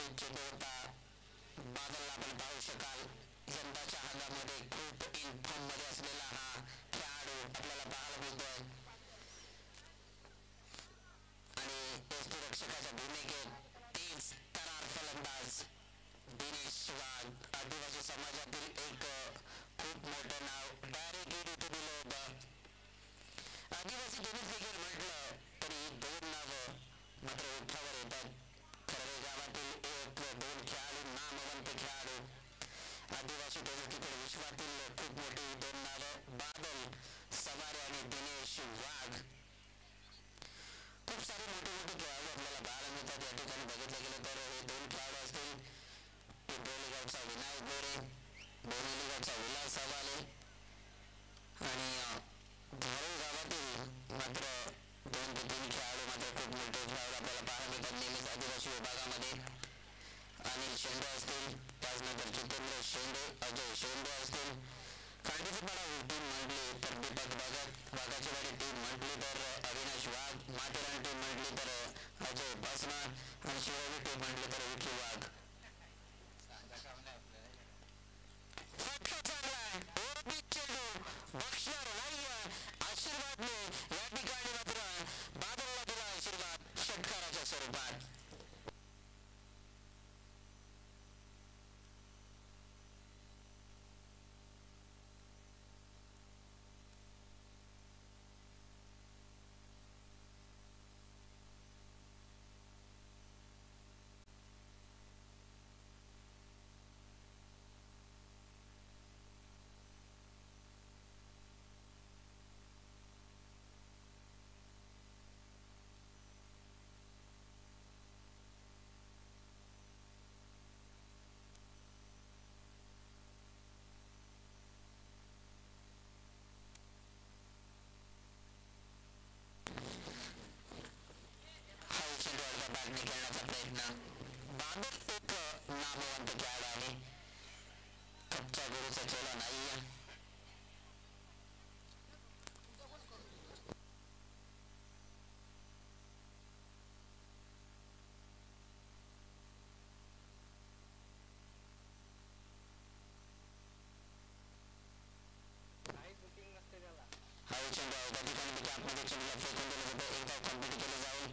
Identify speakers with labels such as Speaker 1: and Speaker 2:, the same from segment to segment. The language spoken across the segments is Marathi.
Speaker 1: पिच चेंडू होता. बादलला आपण पाहू शकाल. यंदाच्या हंगामामध्ये खूप इन फॉर्म मध्ये असलेला हा खेळाडू आपल्याला पाहायला मिळतोय आणि यष्टीरक्षकाच्या भूमिकेत तेच तरार फलंदाज दिनेश वाघ. आदिवासी समाजातील एक खूप मोठं नाव डायरेक्ट इथे दिलं होतं. आदिवासी टेनिस देखील म्हटलं तरी दोन नावं मात्र ओठावर येतात. खरडे गावातील एक दोन खेळाडू, नामवंत खेळाडू. आदिवासी टेनिस क्रिकेट विश्वातील खूप मोठी दोन नावं, बादल सवारे आणि दिनेश वाघ. खूप सारे मोठे मोठे खेळाडू आपल्याला पाहायला मिळतात. या ठिकाणी बघितलं गेलं तर हे दोन खेळाडू असतील. पिंपळगावचा विनायक गोरे, बोरिवलीगडचा उल्हास सवाले आणि धारूर गावातील मात्र 2 ते 3 खेळाडू मात्र खूप मोठे खेळाडू आपल्याला पाहायला मिळतात नेहमीच आदिवासी विभागामध्ये. अनिल शेंडे असतील, त्याचनंतर जितेंद्र शेंडे, अजय शेंडे असतील. कांडीचीपाडा टीम म्हटली तर दीपक भगत, वाघाची वाडी टीम म्हटली तर अविनाश वाघ, माथेरान टीम म्हटली तर अजय बसणार आणि शिरोली टीम म्हटली तर विकी वाघ. फटका चांगलाय, ओरबीत चेंडू बक्षणार नाहीये. आशीर्वादने या ठिकाणी मात्र बादलला दिला आशीर्वाद षटकाराच्या स्वरूपात. बॅटने खेळण्याचा प्रयत्न. बादल एक नामवंत खेळाडू आहे. कच्च्या गुरुचा चेला नाहीये. हा चेंडू एका ठिकाणी आतमध्ये चेंडूला फेकून दिलं होतं. एकदा कम्प्लीट केलं जाऊन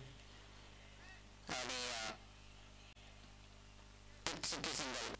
Speaker 1: आणि एक सुकी सिंगल.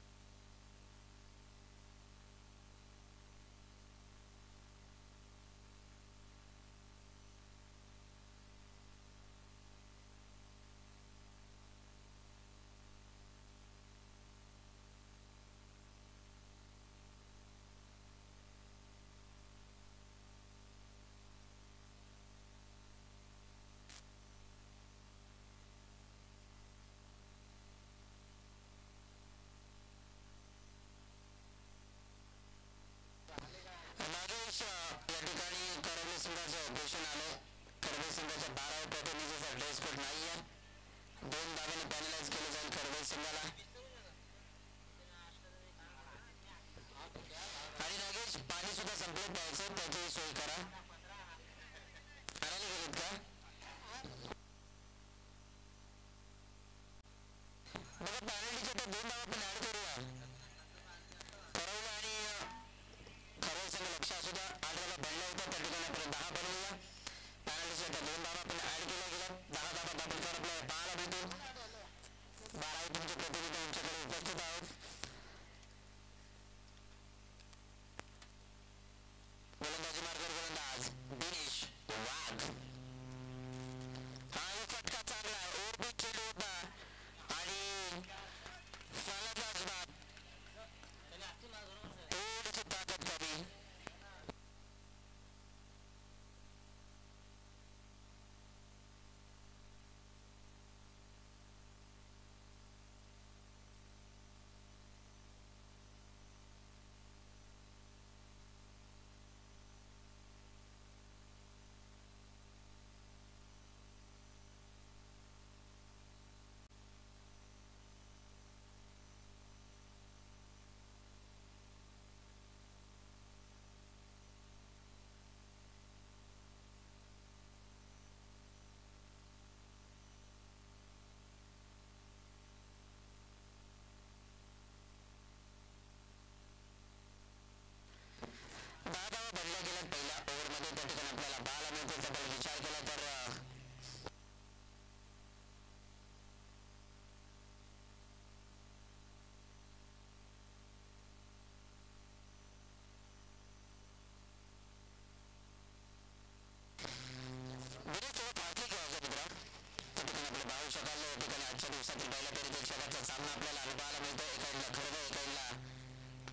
Speaker 1: दिवसातील पहिल्या फेरीतील शेवटचा सामना आपल्याला अनुभवायला मिळतो. एकाईला खरं एकाईला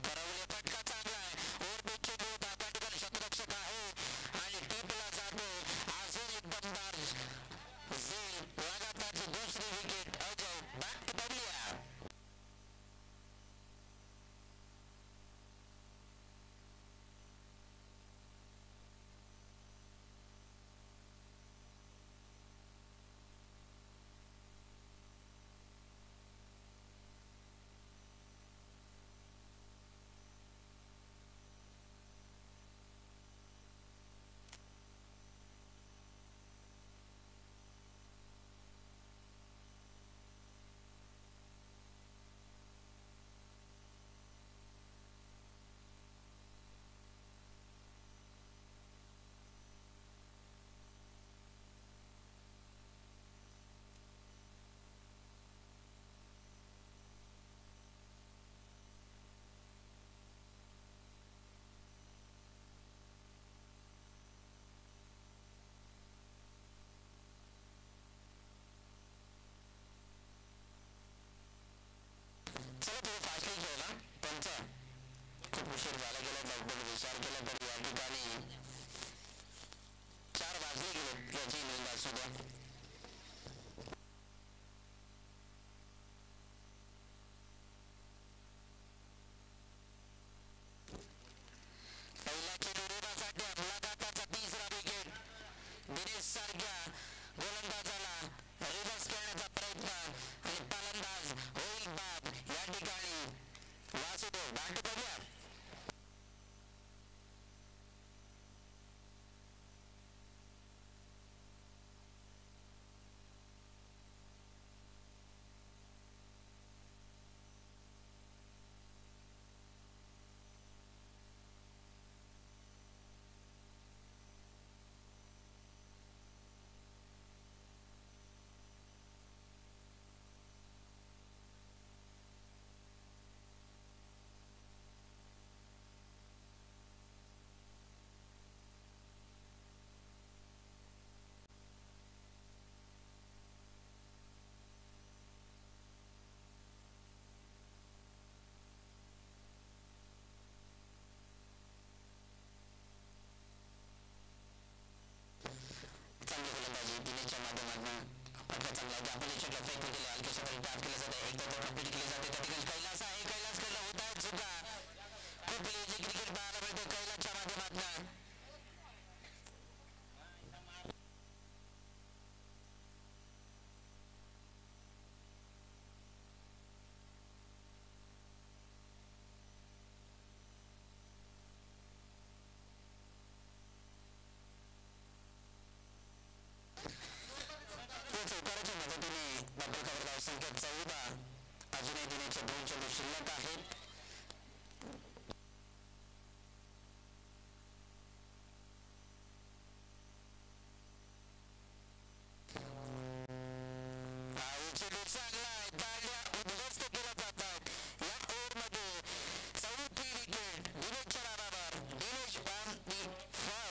Speaker 1: परवले. फटका चांगला आहे. ओव्हरपिच चेंडू होता. त्या ठिकाणी शतरक्षक आहे आणि टीपला जातो. अजून एक दमदार झेल. लगातारची दुसरी wicket. Ajay back to Babaliya. चला तुम्ही फास्टली जेवला. पंच खूप उशीर झाला गेला. लगभग विचार केला तर या ठिकाणी 4 वाजले गेले याची नोंद असू द्या. पहिल्या चेंडूसाठी अपघाताचा तिसरा विकेट. दिनेश सारख्या गोलंदाजाला रिव्हर्स खेळण्याचा प्रयत्न आणि फलंदाज होईल बाद. या ठिकाणी वासुदेव बॅट बघूया. चांगली गोलंदाजी दिनेशच्या माध्यमातून. फटका चांगला आहे. आपण इच्छा फेकून दिले. हलके शब्दाने टॅप केले जाते. एकदा तो कंप्लीट केली जाते. त्या ठिकाणी कैलास आहे. कैलास कडला होत आहेत सुद्धा. खूप लेझी क्रिकेट पाहायला मिळते कैलासच्या माध्यमातून. चौकाराच्या मदतीने डबल खबरदार संख्या 14. अजूनही दिनेशचे 2 चेंडू शिल्लक आहेत. चेंडू चांगला आहे. दांड्या उद्ध्वस्त केल्या जातात. या ओव्हरमध्ये 4थी विकेट दिनेशच्या नावावर. Dinesh on the for.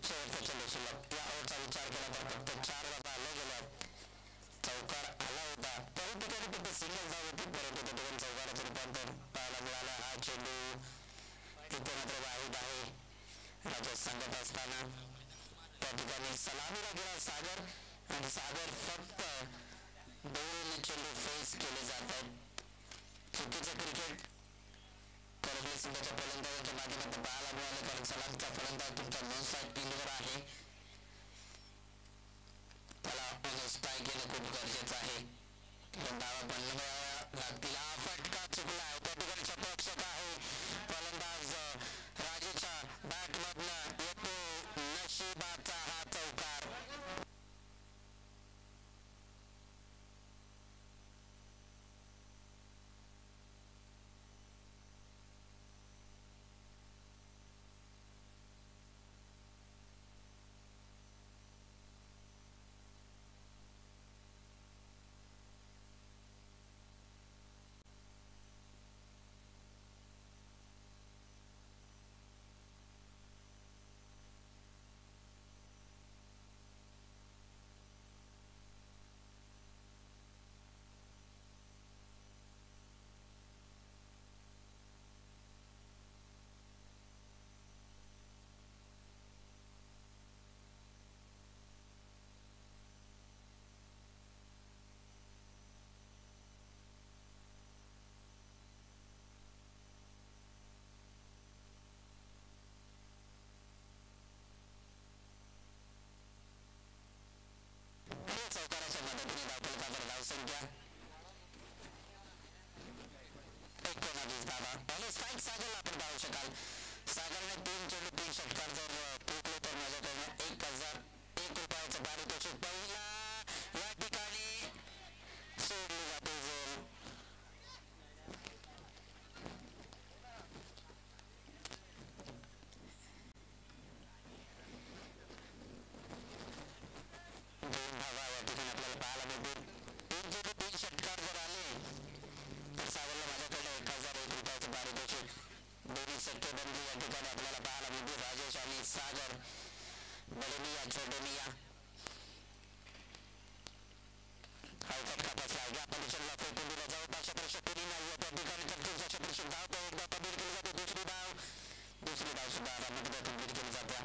Speaker 1: शेवटचा चेंडू शिल्लक. या ओव्हरचा विचार केला तर फक्त 4 धावा आल्या गेल्यात. चौकार आला होता. त्या ठिकाणी फक्त सिंगल धाव होती. परंतु त्या ठिकाणी चौकाराचं रूपांतर पाहायला मिळालं. हा चेंडू इथे मात्र वाईट आहे. राजा सांगत असताना त्या ठिकाणी सलामीला गेला सागर आणि सागर फक्त 2 चेंडू फेस केले जातात. चुकीचं क्रिकेट करंजी संघाच्या फलंदाजांच्या माध्यमातून पाहायला मिळालं. कारण सलामीचा फलंदाज तुमचा 9 ठिकाणी 3 चेंडू 3 षटकार जर ठोकले तर माझ्याकडनं 1,001 रुपयाचं पारितोषिक पहिला या ठिकाणी सोडली जाते झोल. दोन धावा या ठिकाणी आपल्याला पाहायला मिळतील. 3 चेंडू 3 षटकार जर आले तर सागरला माझ्याकडे 1,001 रुपयाचं पारितोषिक. दोन्ही सट्टेबंदी या ठिकाणी आपल्याला पाहायला मिळतील. राजेश आणि सागर, बडे मिया छोटे मिया. हा फटका बसला. या पोझिशनला फेकून दिला जवळपास क्षेत्ररक्षक कोणी नाही त्या ठिकाणी तरतूरचा क्षेत्ररक्षक धावतो. एकदा कंप्लीट केली जाते. दुसरी धाव सुद्धा आरामात कंप्लीट केली जाते.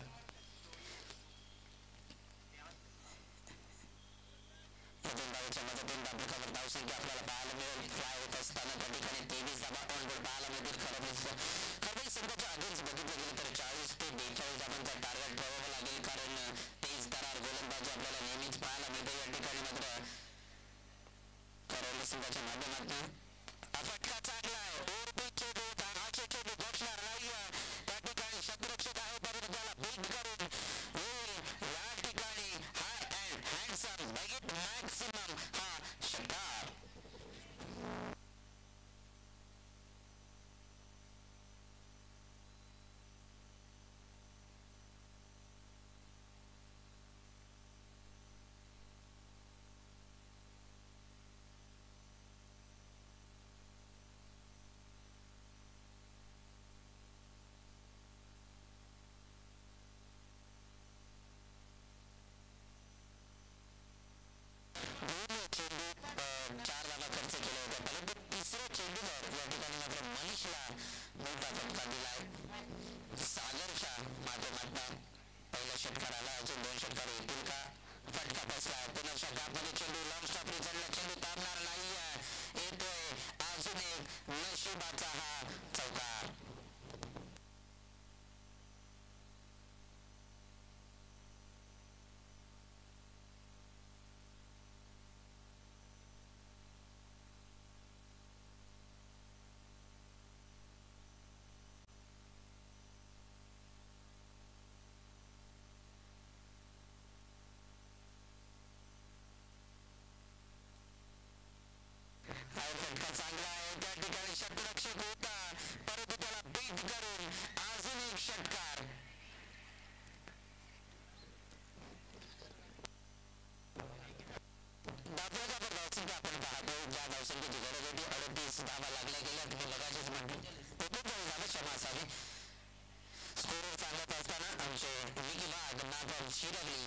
Speaker 1: या दोन धावेच्या मदतीने धावपथकावर धावसंख्या आपल्याला पाहायला मिळेल. फ्लाय होत असताना त्या ठिकाणी 23 धावा ऑन बोर्ड पाहायला मिळतील. खरबई संघाच्या अगेन्स्ट बघितलं गेलं तर 40 ते 42 धावांचा टार्गेट ठेवावं लागेल, कारण तेज तरार गोलंदाजी आपल्याला नेहमीच पाहायला मिळते. या ठिकाणी मात्र करवली संघाच्या माध्यमातून हा फटका चांगला आहे. ओरबी चेंडू होता. हा चेंडू बसणार नाही. त्या ठिकाणी क्षेत्ररक्षक आहे परंतु त्याला बीट करून होईल या ठिकाणी हाय अँड हँडसम बॅगेट मॅक्सिमम हा षटकार. सागरच्या माध्यमातून पहिल्या षटकाराला अजून 2 षटकार येतील का? फटका बसला. पुनर्च्या गॅपमध्ये चेंडू लॉंग स्टॉपने चढला. चेंडू थांबणार नाही. येतोय अजून एक नशिबाचा हा चौकार. फटका चांगला आहे. त्या ठिकाणी क्षेत्ररक्षक होता परंतु त्याला बीट करून अजून एक षटकार. धावपथकावर धावसंख्या आपण पाहतो. ज्या धावसंख्येची गरज होती 38 धावा लागल्या गेल्या. तुम्ही लगाचीच म्हटली 39 धावा क्षमा असावी. स्कोरर सांगत असताना आमचे विकी वाघ नागम शिरवली.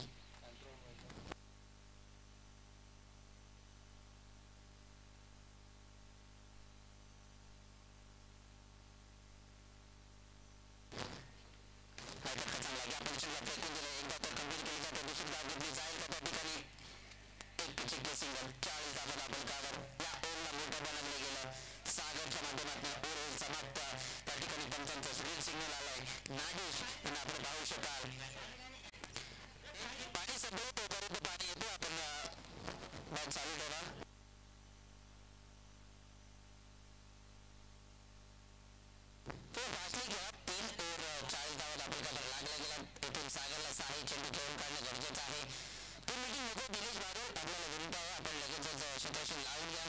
Speaker 1: सिंगल 40 धावा धावपथकावर या ओव्हरला मोठं बनवलं गेलं. सागरच्या माध्यमातून ओव्हर समाप्त. त्या ठिकाणी पंचांचा सुनील सिग्नल आलाय. नागेश यांना आपण पाहू शकाल. पाणी संपलं तोपर्यंत पाणी येतो. आपण बॉल चालू ठेवा. तो वाचली घ्या. 3 ओव्हर 40 धावा धावपथकावर लागला गेला. येथून सागरला 6 चेंडू खेळून काढणं गरजेचं आहे. ती मीटिंग नको दिनेश बारोल आपल्याला विनंती आहे. आपण लगेचच क्षेत्ररक्षण लावून घ्या.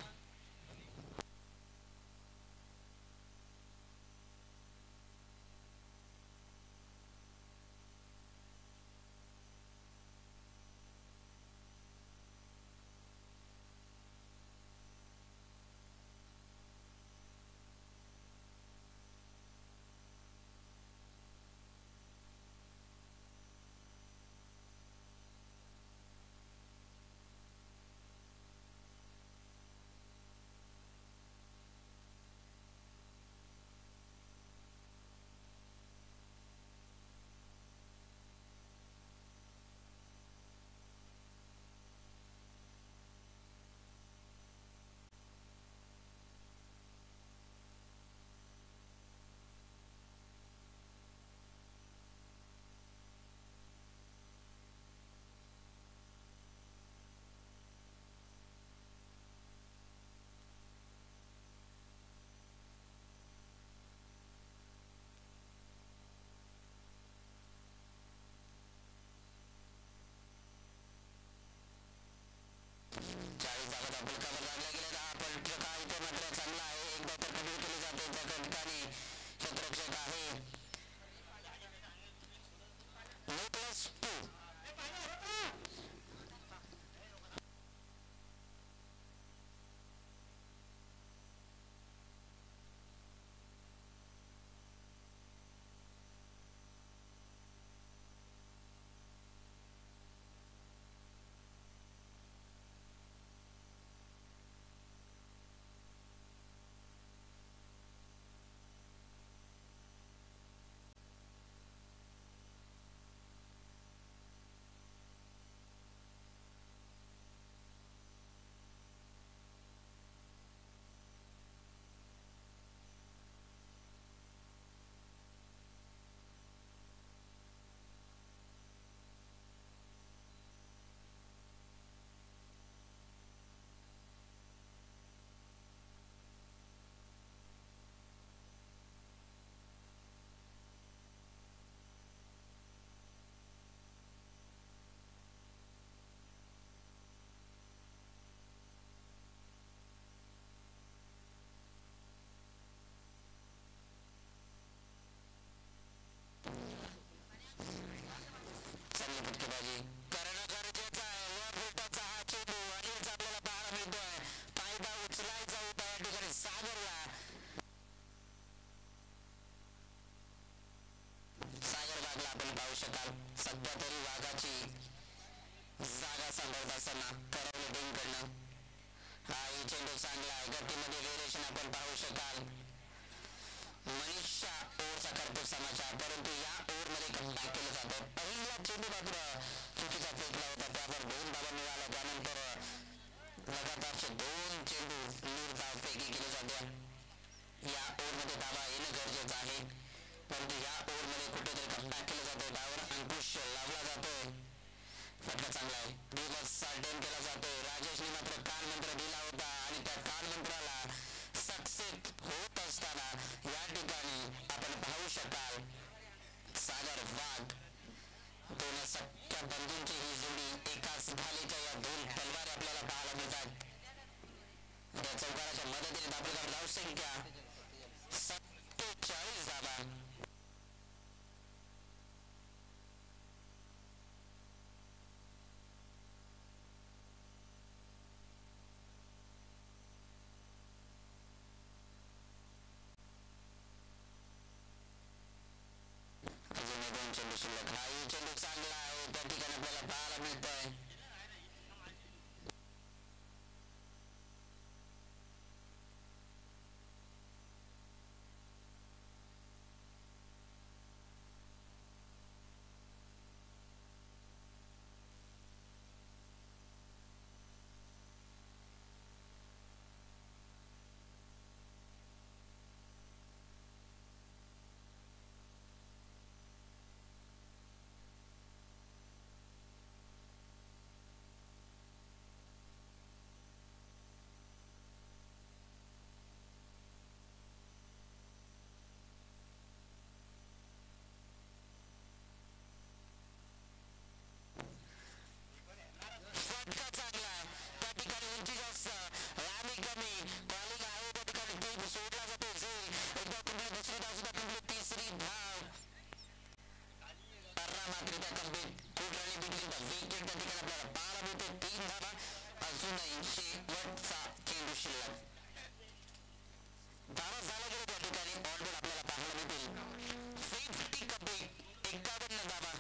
Speaker 1: फटकेबाजी करणं गरजेचं आहे. वर फुटाचा हा चेंडू अनिलचा आपल्याला पाहायला मिळतोय. फायदा उचलायचा होता या ठिकाणी सागरला. सागर वाघला आपण पाहू शकाल. सध्या तरी वाघाची जागा सांभाळत असताना करवले टीमकडनं हा चेंडू चांगला आहे. गतीमध्ये व्हेरिएशन आपण पाहू शकाल. मनीषा ओव्हरचा करतो समाचार, परंतु या ओव्हरमध्ये कमबॅक केलं जातं. पहिला चेंडू मात्र चुकीचा फेकला होता, त्यावर 2 धावा मिळाल्या. त्यानंतर लगातारचे 2 चेंडू निर्धाव फेकी केले जाते. या ओव्हरमध्ये धावा येणं गरजेचं आहे, परंतु या ओव्हरमध्ये कुठेतरी कमबॅक केलं जातं. डावर अंकुश लावला जातोय. फटका चांगला आहे. दिवस अटेम्प्ट केला जातोय. राजेशने मात्र कान मंत्र दिला होता आणि त्या कान मंत्राला सक्सेस होत असताना या ठिकाणी आपण पाहू शकाल सागर वाघ दोन सख्या बंधूंची ही जोडी एकाच ढालीच्या या 2 तलवारी आपल्याला पाहायला मिळतात. त्या चौकाराच्या मदतीने धापलेकर धावसंख्या 47 धावा. चेंडू शिल्लक. हाही चेंडू चांगला आहे. त्या ठिकाणी आपल्याला पाहायला मिळतंय फटका चांगला आहे. त्या ठिकाणी उंची जास्त लांबी कमी बॉलिंग आहे. त्या ठिकाणी टीम सोडला जातो. एकदा कंप्लीट, दुसरी धाव सुद्धा कंप्लीट, तिसरी धाव आरामातरित्या complete. Good running between the wicket त्या ठिकाणी आपल्याला पाहायला मिळते. 3 धावा. अजूनही शेवटचा चेंडू शिल्लक. धावा झाला गेला त्या ठिकाणी ऑलरेडी आपल्याला पाहायला मिळतील 50 कंप्लीट. 51 धावा.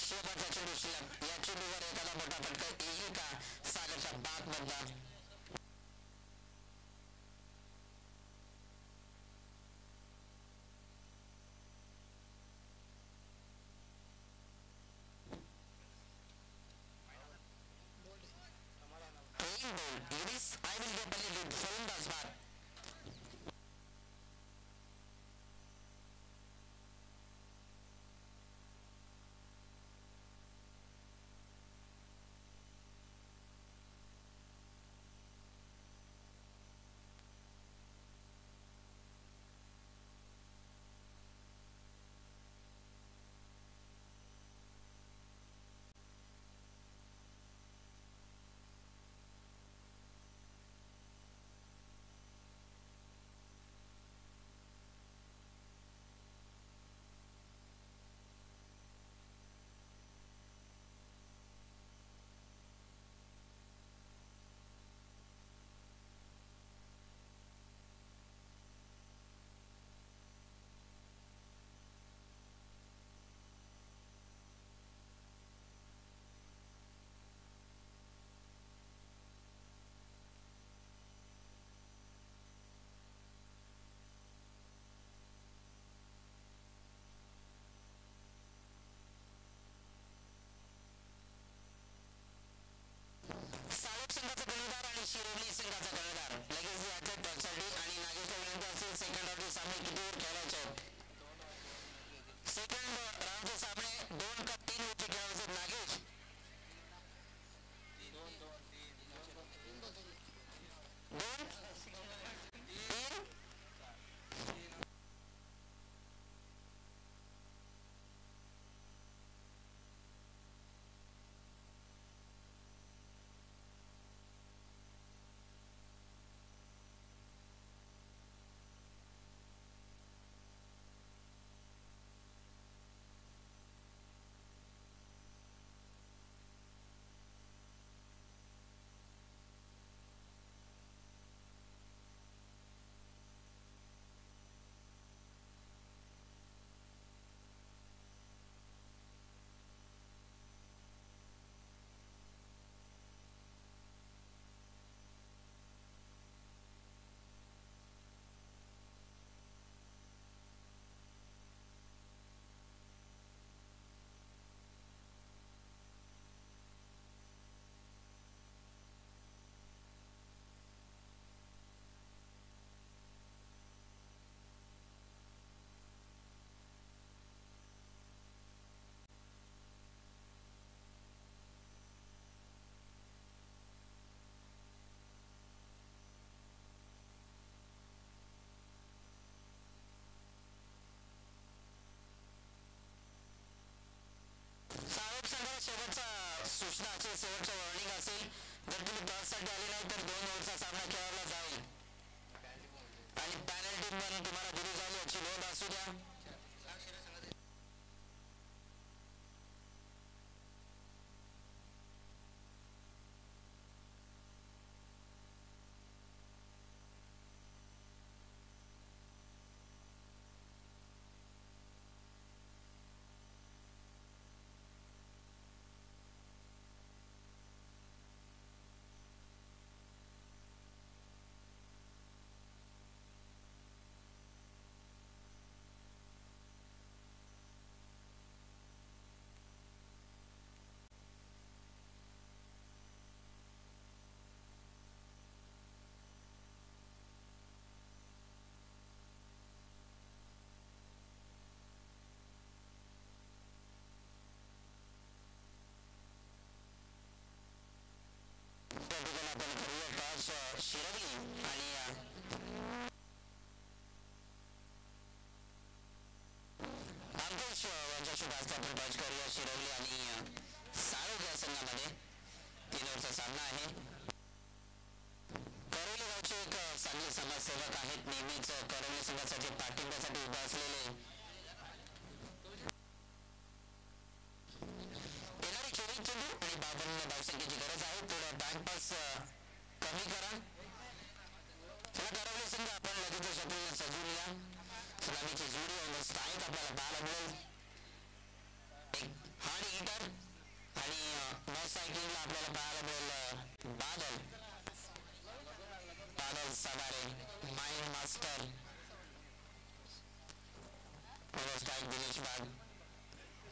Speaker 1: शेवटचा चेंडू शिल्लक. या चेंडूवर एखादा मोठा फटका येईल का सागरच्या बाग मधला. Playing ball. असेल, शेवटचं वॉर्निंग असेल. जर तुम्ही टॉससाठी आले नाही तर 2 ओव्हरचा सामना खेळवला जाईल आणि पॅनल्टी पण तुम्हाला दिली जाईल याची नोंद असू द्या. आपण करूया टॉस शिरवली आणि अंकुश यांच्याशी भाजता आपण टॉस करूया शिरवली आणि साळोग या संघामध्ये 3 ओव्हरचा सामना आहे. करवली गावचे एक चांगले समाजसेवक आहेत, नेहमीच करवली संघासाठी पाठिंब्यासाठी उभे असलेले. येणारी 24 चेंडू आणि 52 धावसंख्येची गरज आहे. थोडं टाइमपास कमी करा. चला करवली संघ आपण लगेच शटल सजवून या. सलामीची जोडी ऑन द स्ट्राईक आपल्याला पाहायला मिळेल. एक हार्ड हिटर आणि नो सायकलिंगला आपल्याला पाहायला मिळेल Badal Sadare mind master. Strike Dinesh Wagh.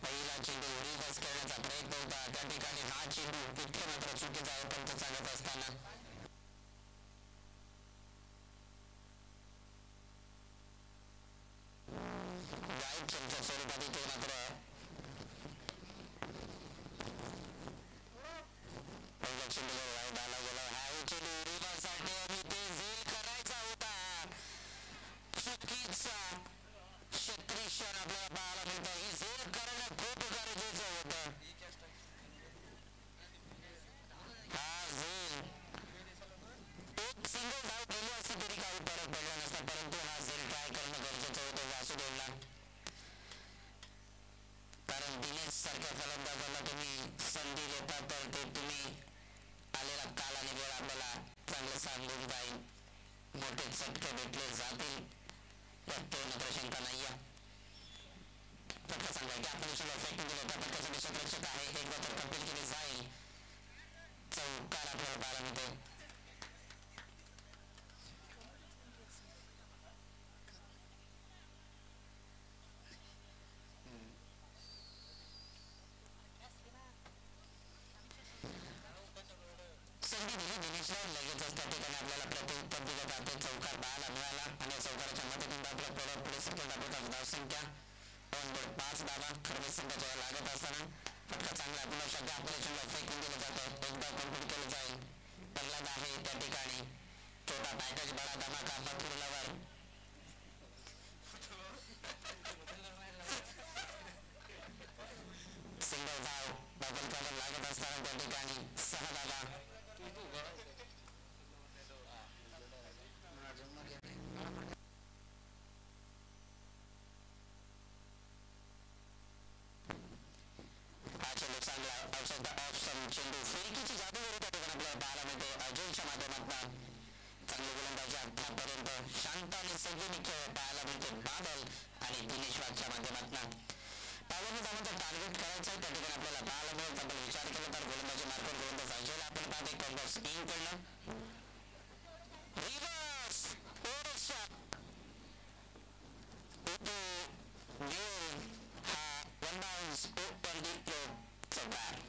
Speaker 1: पहिला चेंडू रिव्हर्स करण्याचा प्रयत्न होता, त्या ठिकाणी हा चेंडू तितके मात्र चुकीचा आहे. पण तो सांगत असताना वाईट चेंडूच्या स्वरूपात इथे मात्र पहिल्या चेंडूवर वाईट आला गेला. हा चेंडू रिव्हर्ससाठी आणि ते झेल करायचा होता. चुकीचा क्षेत्रीक्षण आपल्याला पाहायला मिळतं. ही झेल करणं खूप गरजेचं होतं. हा झेल एक सिंगल धाव गेली असती तरी काही फरक पडला नसता, परंतु हा झेल ट्राय करणं गरजेचं होतं वासुदेवला. कारण दिनेश सारख्या फलंदाजाला तुम्ही संधी देता तर ते तुम्ही आलेला काल आणि वेळ आपल्याला चांगलं सांगून जाईल. मोठे चटके भेटले जातील यात मात्र शंका नाही आहे. फटका चांगला आहे. आपण फेकून दिलं होता. फटकासाठी क्षेत्ररक्षक आहे. एकदा तर कंप्लीट केली जाईल. चौकार आपल्याला पाहायला मिळते. संधी दिली दिनेशला. लगेचच त्या ठिकाणी आपल्याला प्रत्युत्तर दिलं जाते. चौकार पाहायला मिळाला आणि चौकाराच्या मदतीने आपल्या पुढे सरकत आपल्याला धावसंख्या 5 धावा खरबीज संघाच्या लागत असताना फटका चांगला पुन्हा शब्द ऑपरेशनला फेकून दिलं जातं. एकदा कंप्लीट केलं जाईल. प्रल्हाद आहे त्या ठिकाणी. छोटा पॅकेज बडा धमाका मथुर लवर. सिंगल धाव बदल करून लागत असताना त्या ठिकाणी 6 धावा. चेंडू फेरीकीची जादू त्या ठिकाणी आपल्याला पाहायला मिळते. अजयच्या माध्यमातून चांगले गोलंदाजी आतापर्यंत शांत आणि संयमी खेळ पाहायला मिळते. बादल आणि दिनेश वाघच्या माध्यमातून 52 धावांचा टार्गेट करायचा त्या ठिकाणी आपल्याला पाहायला मिळेल. आपण विचार केला तर गोलंदाजी मार्फत गोलंदाज अजयला आपण पाहते. कॉम्बॉक्स इन करणं रिव्हर्स हा वन बाउन्स ओपन डीप चौकार.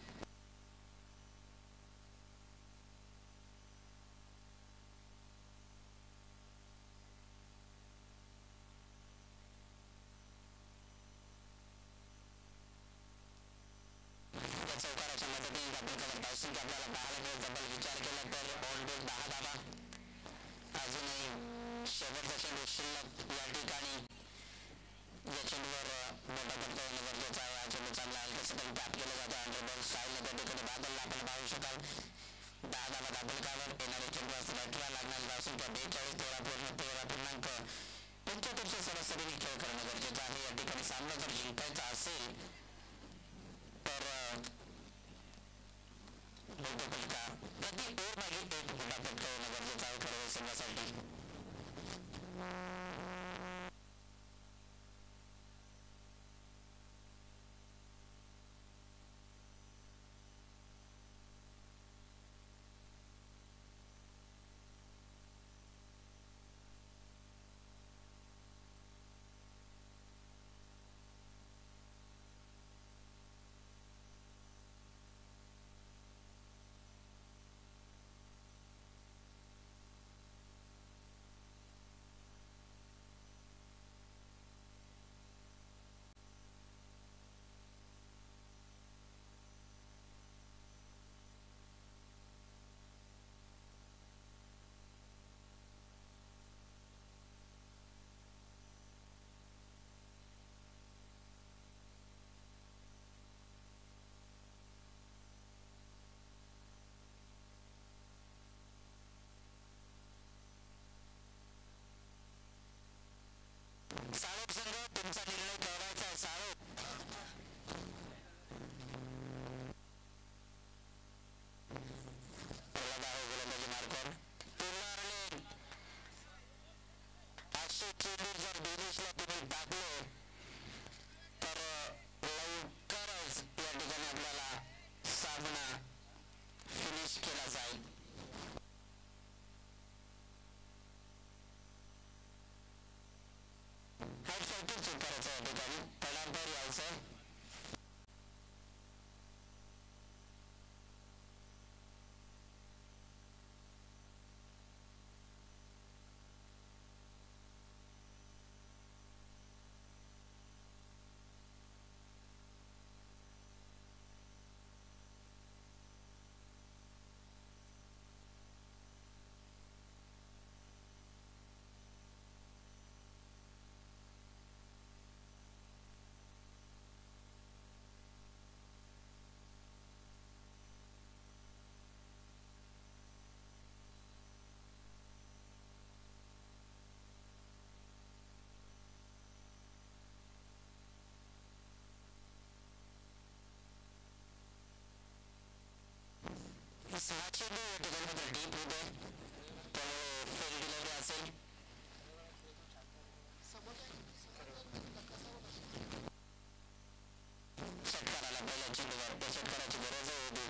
Speaker 1: षटकाराला पहिल्या चेंडूवर त्या षटकाराची गरज होती.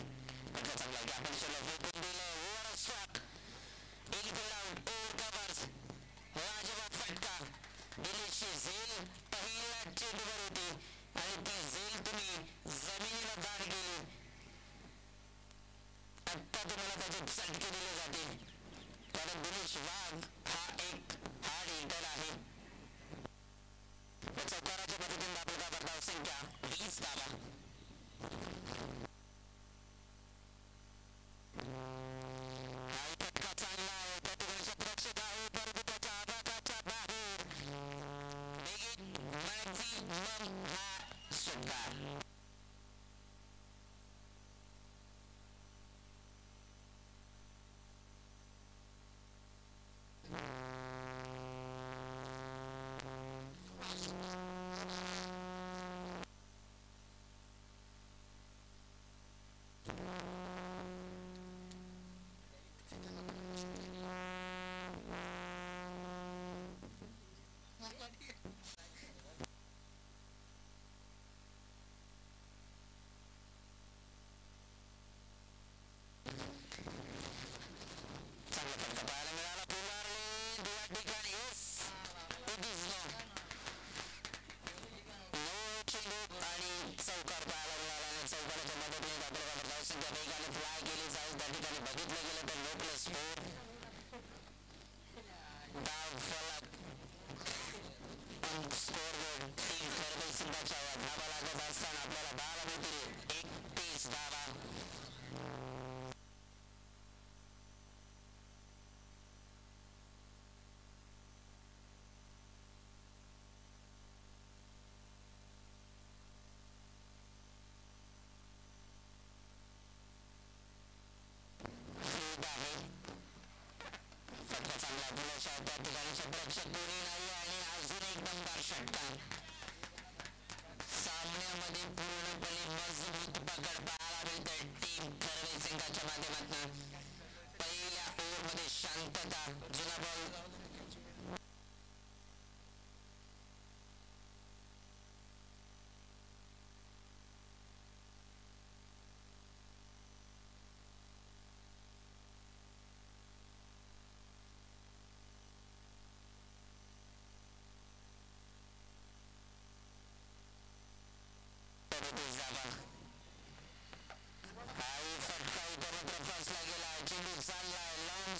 Speaker 1: फटका चांगला आपण चेंडू फेकून दिलं. ओव्हर स्ट्राइक, एक आउट, ओव्हर कव्हर्स, लाजवाब फटका. दिनेशची झेल पहिल्या चेंडूवर होती आणि ती झेल तुम्ही जमिनीला दार केली. आता तुम्हाला त्याचे चटके दिले जातील, कारण दिनेश वाघ हा एक हार्ड हिटर आहे. चौकाराच्या मदतीने आपला धाव संख्या 20 धावा. फटका चांगला आहे, प्रतिबंध क्षेत्ररक्षक आहे, परंतु त्याच्या आवाकाच्या बाहेर मॅक्झिमम हा षटकार. सामन्यामध्ये पूर्णपणे मजबूत पकड पाहायला मिळते टीम खरवे सिंगाच्या माध्यमातून. पहिल्या ओव्हरमध्ये शांतता. जुना बॉल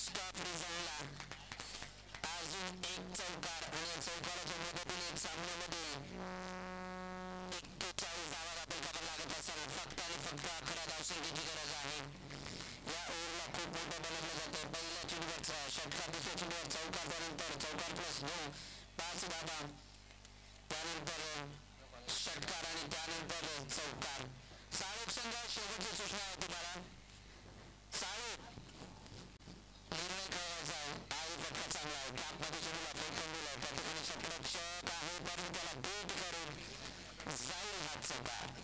Speaker 1: स्टॉप रिझनला. अजून एक चौकार आणि चौकाराच्या मदतीने एक सामन्यामध्ये 41 धावा आपण करायला लागत असताना फक्त आणि फक्त 11 धावसंख्येची गरज आहे. या ओव्हरला खूप मोठं बनवलं जातं. पहिल्या चेंडूवरचा षटकार, दुसऱ्या चेंडूवर चौकार, त्यानंतर चौकार +2 5 धावा, त्यानंतर षटकार आणि त्यानंतर चौकार. साळोख संघ शेवटची सूचना आहे तुम्हाला. साळोख निर्णय करायचा आहे. फटका चांगला आहे. कॅपमध्ये चेंडूला फेकून दिलं. त्या ठिकाणी क्षेत्ररक्षक आहे, परंतु त्याला बीट करून जाईल हा चौकार.